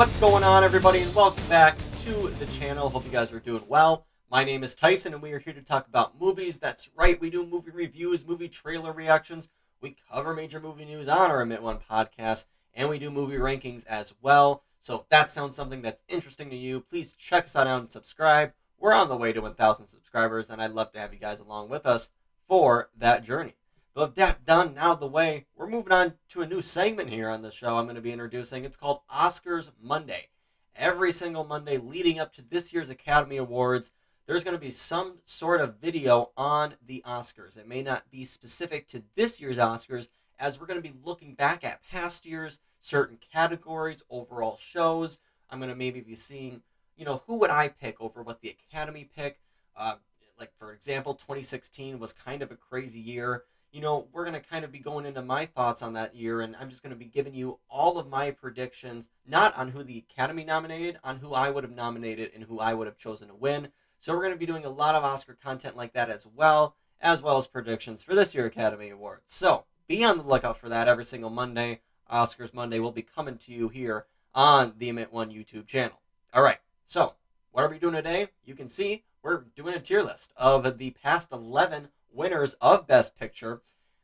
What's going on, everybody, and welcome back to the channel. Hope you guys are doing well. My name is Tyson, and we are here to talk about movies. That's right, we do movie reviews, movie trailer reactions. We cover major movie news on our Emit One podcast, and we do movie rankings as well. So if that sounds something that's interesting to you, please check us out and subscribe. We're on the way to 1,000 subscribers, and I'd love to have you guys along with us for that journey. But with that done, now the way, we're moving on to a new segment here on the show I'm going to be introducing. It's called Oscars Monday. Every single Monday leading up to this year's Academy Awards, there's going to be some sort of video on the Oscars. It may not be specific to this year's Oscars, as we're going to be looking back at past years, certain categories, overall shows. I'm going to maybe be seeing, who would I pick over what the Academy pick. Like, for example, 2016 was kind of a crazy year. We're going to kind of be going into my thoughts on that year, and I'm just going to be giving you all of my predictions, not on who the Academy nominated, on who I would have nominated and who I would have chosen to win. So we're going to be doing a lot of Oscar content like that as well as predictions for this year's Academy Awards. So be on the lookout for that every single Monday. Oscars Monday will be coming to you here on the Emit One YouTube channel. All right, so what are we doing today? You can see we're doing a tier list of the past 11 winners of Best Picture.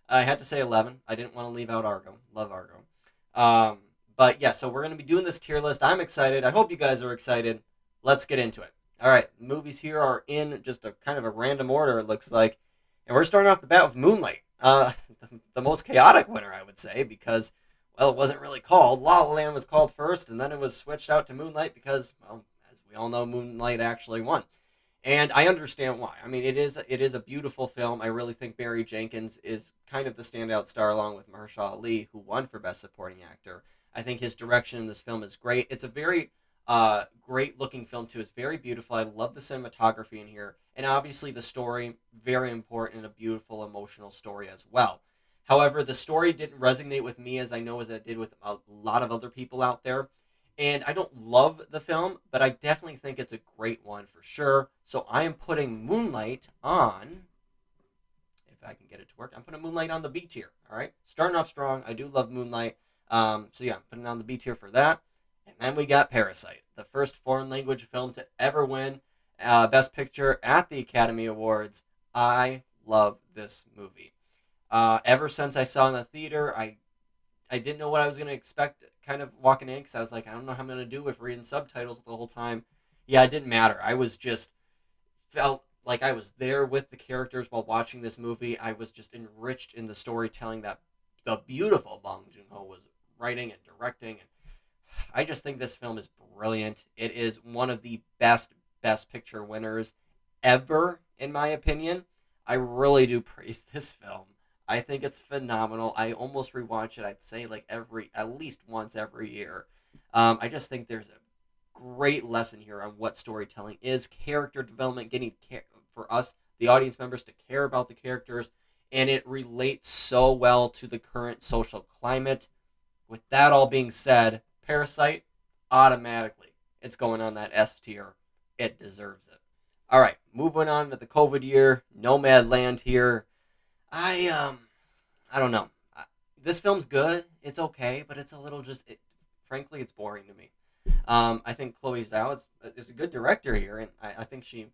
I had to say 11. I didn't want to leave out Argo. Love Argo. But yeah, so we're going to be doing this tier list. I'm excited. I hope you guys are excited. Let's get into it. All right, movies here are in just a kind of a random order, it looks like. And we're starting off the bat with Moonlight. The most chaotic winner, I would say, because, well, it wasn't really called. La La Land was called first, and then it was switched out to Moonlight because, well, as we all know, Moonlight actually won. And I understand why. I mean, it is a beautiful film. I really think Barry Jenkins is kind of the standout star, along with Mahershala Ali, who won for Best Supporting Actor. I think his direction in this film is great. It's a very great-looking film, too. It's very beautiful. I love the cinematography in here. And obviously the story, very important, and a beautiful, emotional story as well. However, the story didn't resonate with me as I know as it did with a lot of other people out there. And I don't love the film, but I definitely think it's a great one for sure. So I am putting Moonlight on, if I can get it to work, I'm putting Moonlight on the B tier, all right? Starting off strong. I do love Moonlight. So yeah, I'm putting it on the B tier for that. And then we got Parasite, the first foreign language film to ever win Best Picture at the Academy Awards. I love this movie. Ever since I saw it in the theater, I didn't know what I was going to expect kind of walking in, because I was like, I don't know how I'm going to do with reading subtitles the whole time. Yeah, it didn't matter. I was just felt like I was there with the characters while watching this movie. I was just enriched in the storytelling that the beautiful Bong Joon-ho was writing and directing. And I just think this film is brilliant. It is one of the best Picture winners ever, in my opinion. I really do praise this film. I think it's phenomenal. I almost rewatch it, I'd say, like at least once every year. I just think there's a great lesson here on what storytelling is, character development, getting for us, the audience members, to care about the characters, and it relates so well to the current social climate. With that all being said, Parasite, automatically, it's going on that S tier. It deserves it. All right, moving on to the COVID year, Nomadland here. I don't know. This film's good. It's okay, but it's a little frankly, it's boring to me. I think Chloe Zhao is a good director here, and I think she,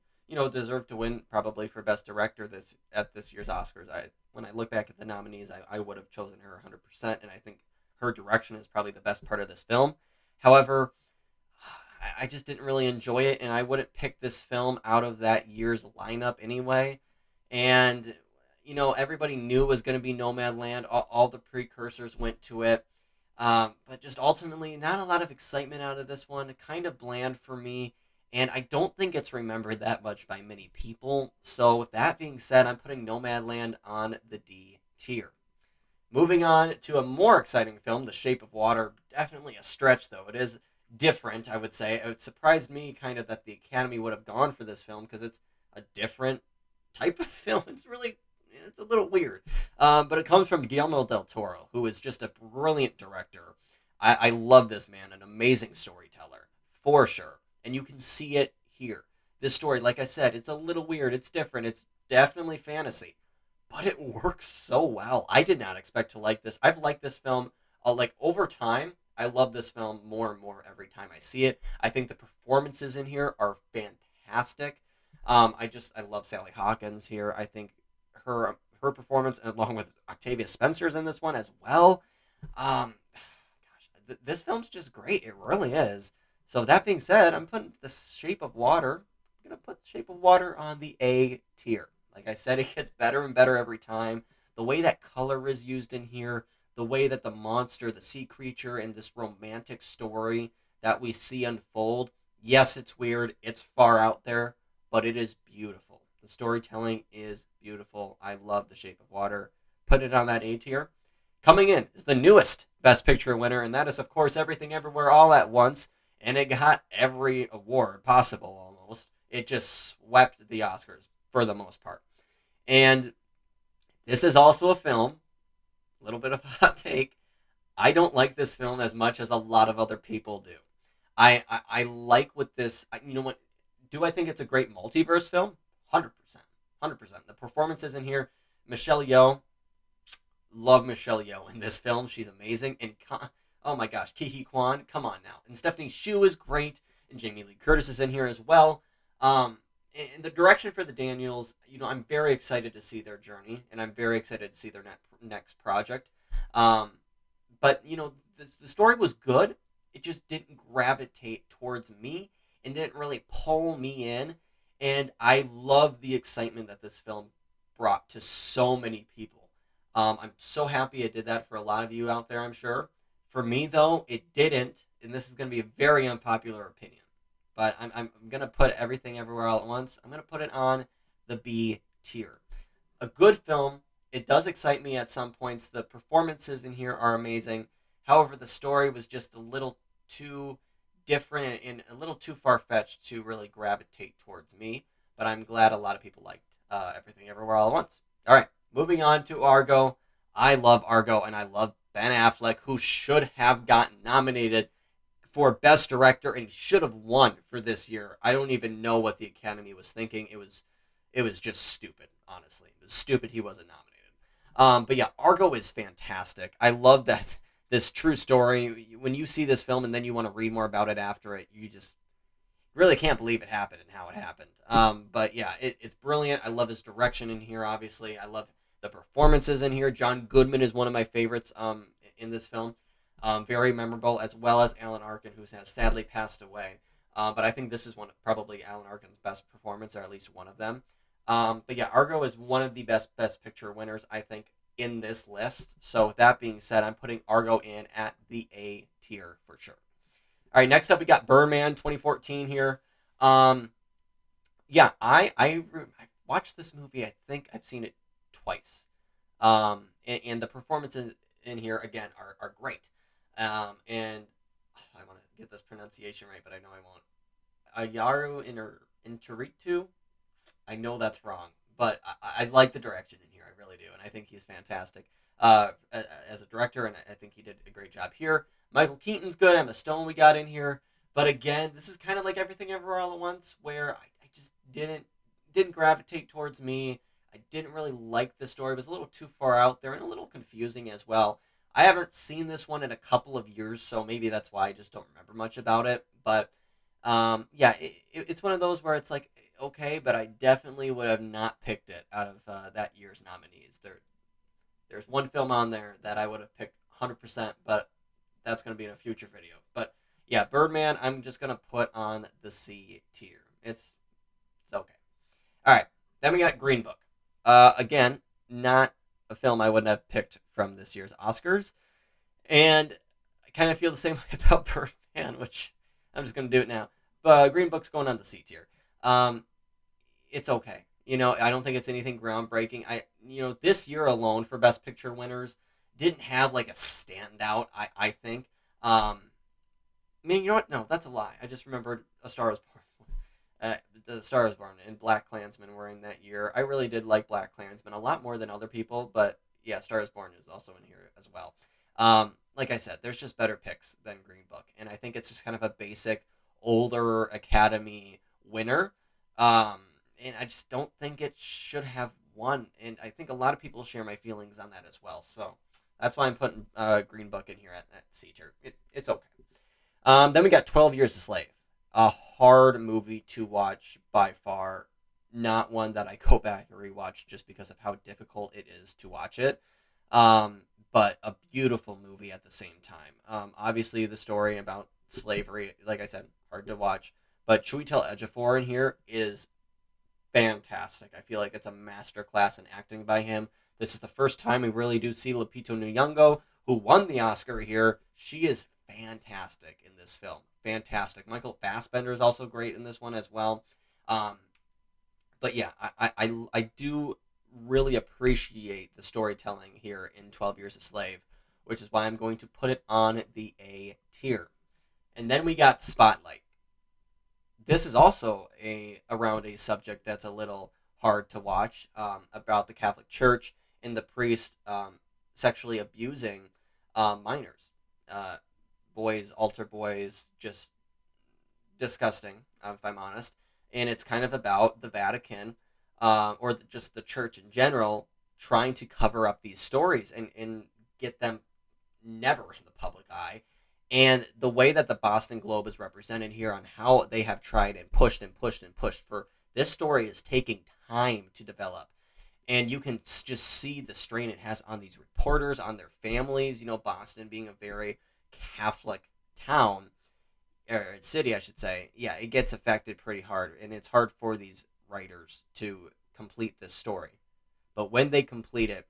deserved to win probably for Best Director at this year's Oscars. When I look back at the nominees, I would have chosen her 100%, and I think her direction is probably the best part of this film. However, I just didn't really enjoy it, and I wouldn't pick this film out of that year's lineup anyway. And everybody knew it was going to be Nomadland. All the precursors went to it. But just ultimately, not a lot of excitement out of this one. Kind of bland for me. And I don't think it's remembered that much by many people. So with that being said, I'm putting Nomadland on the D tier. Moving on to a more exciting film, The Shape of Water. Definitely a stretch, though. It is different, I would say. It surprised me kind of that the Academy would have gone for this film, because it's a different type of film. It's a little weird. But it comes from Guillermo del Toro, who is just a brilliant director. I love this man, an amazing storyteller, for sure. And you can see it here. This story, like I said, it's a little weird. It's different. It's definitely fantasy. But it works so well. I did not expect to like this. I've liked this film, over time. I love this film more and more every time I see it. I think the performances in here are fantastic. I love Sally Hawkins here. I think her performance, along with Octavia Spencer's in this one as well. This film's just great. It really is. So that being said, I'm putting The Shape of Water. I'm gonna put The Shape of Water on the A tier. Like I said, it gets better and better every time. The way that color is used in here, the way that the monster, the sea creature, and this romantic story that we see unfold. Yes, it's weird. It's far out there, but it is beautiful. The storytelling is beautiful. I love The Shape of Water. Put it on that A tier. Coming in is the newest Best Picture winner, and that is, of course, Everything Everywhere All at Once. And it got every award possible almost. It just swept the Oscars for the most part. And this is also a film, a little bit of a hot take. I don't like this film as much as a lot of other people do. I like what this, you know what, do I think it's a great multiverse film? 100%. 100%. The performances in here, Michelle Yeoh, love Michelle Yeoh in this film. She's amazing. And oh my gosh, Ke Huy Quan, come on now. And Stephanie Hsu is great, and Jamie Lee Curtis is in here as well. And the direction for the Daniels, I'm very excited to see their journey, and I'm very excited to see their next project. Um, but the story was good. It just didn't gravitate towards me and didn't really pull me in. And I love the excitement that this film brought to so many people. I'm so happy it did that for a lot of you out there, I'm sure. For me, though, it didn't, and this is going to be a very unpopular opinion. But I'm going to put Everything Everywhere All at Once. I'm going to put it on the B tier. A good film. It does excite me at some points. The performances in here are amazing. However, the story was just a little too different and a little too far-fetched to really gravitate towards me. But I'm glad a lot of people liked Everything Everywhere All at Once. All right, moving on to Argo. I love Argo, and I love Ben Affleck, who should have gotten nominated for Best Director and should have won for this year. I don't even know what the Academy was thinking. It was just stupid, honestly. It was stupid he wasn't nominated. But yeah, Argo is fantastic. I love that this true story. When you see this film and then you want to read more about it after it, you just really can't believe it happened and how it happened. But yeah, it's brilliant. I love his direction in here, obviously. I love the performances in here. John Goodman is one of my favorites in this film. Very memorable, as well as Alan Arkin, who has sadly passed away. But I think this is probably Alan Arkin's best performance, or at least one of them. But yeah, Argo is one of the best picture winners, I think, in this list. So with that being said, I'm putting Argo in at the A tier for sure. All right, next up we got Birdman 2014 here. Yeah, I watched this movie. I think I've seen it twice. And the performances in here again are great. And I want to get this pronunciation right, but I know I won't. Ayaru Interitu. I know that's wrong, but I like the direction in here. I really do, and I think he's fantastic as a director, and I think he did a great job here. Michael Keaton's good. Emma Stone we got in here, but again, this is kind of like Everything Everywhere All at Once, where I just didn't gravitate towards me. I didn't really like the story. It was a little too far out there and a little confusing as well. I haven't seen this one in a couple of years, so maybe that's why I just don't remember much about it. But yeah, it's one of those where it's like, okay, but I definitely would have not picked it out of that year's nominees. There's one film on there that I would have picked 100%, but that's going to be in a future video. But yeah, Birdman, I'm just going to put on the C tier. It's okay. All right, then we got Green Book. Again, not a film I wouldn't have picked from this year's Oscars. And I kind of feel the same way about Birdman, which I'm just going to do it now. But Green Book's going on the C tier. It's okay. I don't think it's anything groundbreaking. This year alone for Best Picture winners didn't have like a standout, I think. You know what? No, that's a lie. I just remembered A Star Is Born. The Star Is Born and Black Klansman were in that year. I really did like Black Klansman a lot more than other people, but yeah, Star Is Born is also in here as well. Like I said, there's just better picks than Green Book, and I think it's just kind of a basic, older Academy winner. And I just don't think it should have won, and I think a lot of people share my feelings on that as well. So That's why I'm putting Green Book in here at C tier. It's okay. Then we got 12 Years a Slave. A hard movie to watch by far. Not one that I go back and rewatch just because of how difficult it is to watch it. But a beautiful movie at the same time. Obviously, the story about slavery, like I said, hard to watch. But Chiwetel Ejiofor in here is fantastic. I feel like it's a masterclass in acting by him. This is the first time we really do see Lupita Nyong'o, who won the Oscar here. She is fantastic in this film. Fantastic. Michael Fassbender is also great in this one as well. Um, but yeah, I do really appreciate the storytelling here in 12 Years a Slave, which is why I'm going to put it on the A tier. And then we got Spotlight. This is also around a subject that's a little hard to watch, about the Catholic Church and the priest sexually abusing minors, uh, boys, altar boys, just disgusting, if I'm honest. And it's kind of about the Vatican, or just the church in general, trying to cover up these stories and get them never in the public eye. And the way that the Boston Globe is represented here on how they have tried and pushed and pushed and pushed for this story is taking time to develop. And you can just see the strain it has on these reporters, on their families. You know, Boston being a very Catholic town, or city, I should say. Yeah, it gets affected pretty hard. And it's hard for these writers to complete this story. But when they complete it,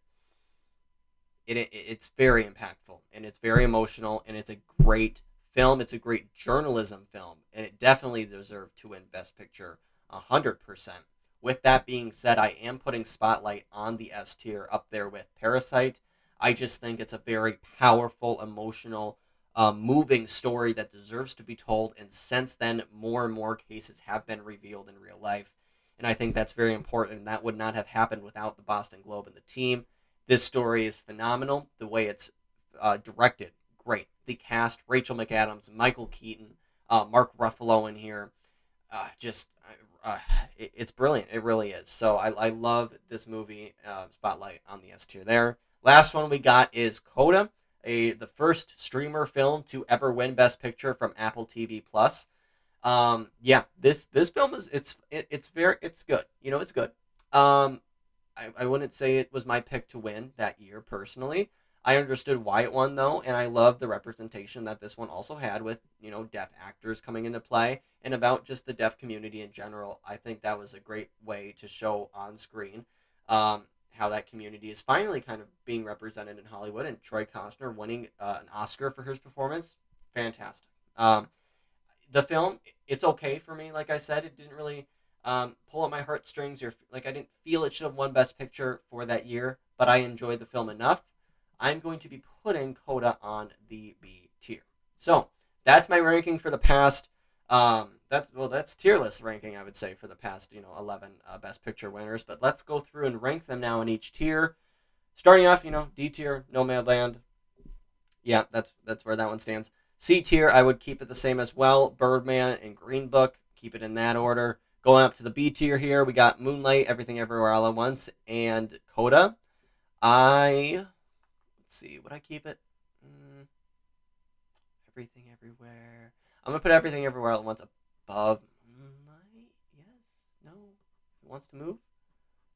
it's very impactful and it's very emotional and it's a great film. It's a great journalism film, and it definitely deserved to win Best Picture 100%. With that being said, I am putting Spotlight on the S tier up there with Parasite. I just think it's a very powerful, emotional, moving story that deserves to be told, and since then, more and more cases have been revealed in real life. And I think that's very important, and that would not have happened without the Boston Globe and the team. This story is phenomenal. The way it's directed, great. The cast, Rachel McAdams, Michael Keaton, Mark Ruffalo in here. Just, it's brilliant. It really is. So I love this movie, Spotlight on the S tier there. Last one we got is Coda, the first streamer film to ever win Best Picture from Apple TV Plus. Yeah, this film it's good. You know, it's good. Um, I wouldn't say it was my pick to win that year personally. I understood why it won though, and I love the representation that this one also had with, you know, deaf actors coming into play and about just the deaf community in general. I think that was a great way to show on screen, how that community is finally kind of being represented in Hollywood, and Troy Costner winning an Oscar for his performance. Fantastic. The film, it's okay for me. Like I said, it didn't really pull at my heartstrings, or like I didn't feel it should have won Best Picture for that year, but I enjoyed the film enough. I'm going to be putting Coda on the B tier. So that's my ranking for the past. That's tier list ranking, I would say, for the past 11 Best Picture winners. But let's go through and rank them now in each tier. Starting off, D tier, Nomadland. Yeah, that's where that one stands. C tier, I would keep it the same as well. Birdman and Green Book, keep it in that order. Going up to the B tier here, we got Moonlight, Everything Everywhere All at Once, and Coda. Let's see, would I keep it? Everything Everywhere. I'm gonna put Everything Everywhere All at Once above Moonlight. Yes. No. It wants to move.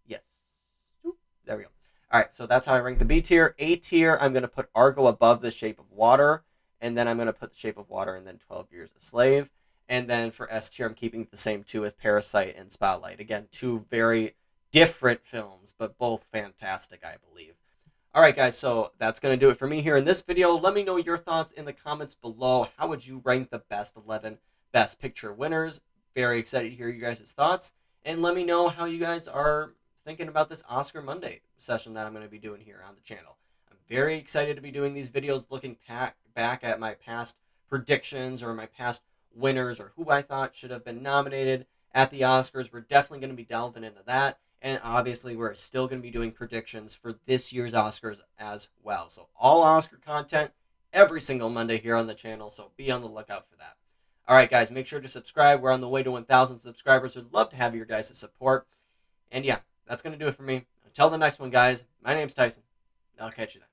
Yes. Oop, there we go. All right, so that's how I rank the B tier. A tier, I'm gonna put Argo above The Shape of Water, and then I'm gonna put The Shape of Water, and then 12 Years a Slave. And then for S tier, I'm keeping it the same two with Parasite and Spotlight. Again, two very different films, but both fantastic, I believe. All right, guys, so that's going to do it for me here in this video. Let me know your thoughts in the comments below. How would you rank the best 11 Best Picture winners? Very excited to hear you guys' thoughts. And let me know how you guys are thinking about this Oscar Monday session that I'm going to be doing here on the channel. I'm very excited to be doing these videos, looking back at my past predictions or my past winners or who I thought should have been nominated at the Oscars. We're definitely going to be delving into that. And obviously, we're still going to be doing predictions for this year's Oscars as well. So all Oscar content every single Monday here on the channel. So be on the lookout for that. All right, guys, make sure to subscribe. We're on the way to 1,000 subscribers. We'd love to have your guys' support. And yeah, that's going to do it for me. Until the next one, guys, my name's Tyson. I'll catch you then.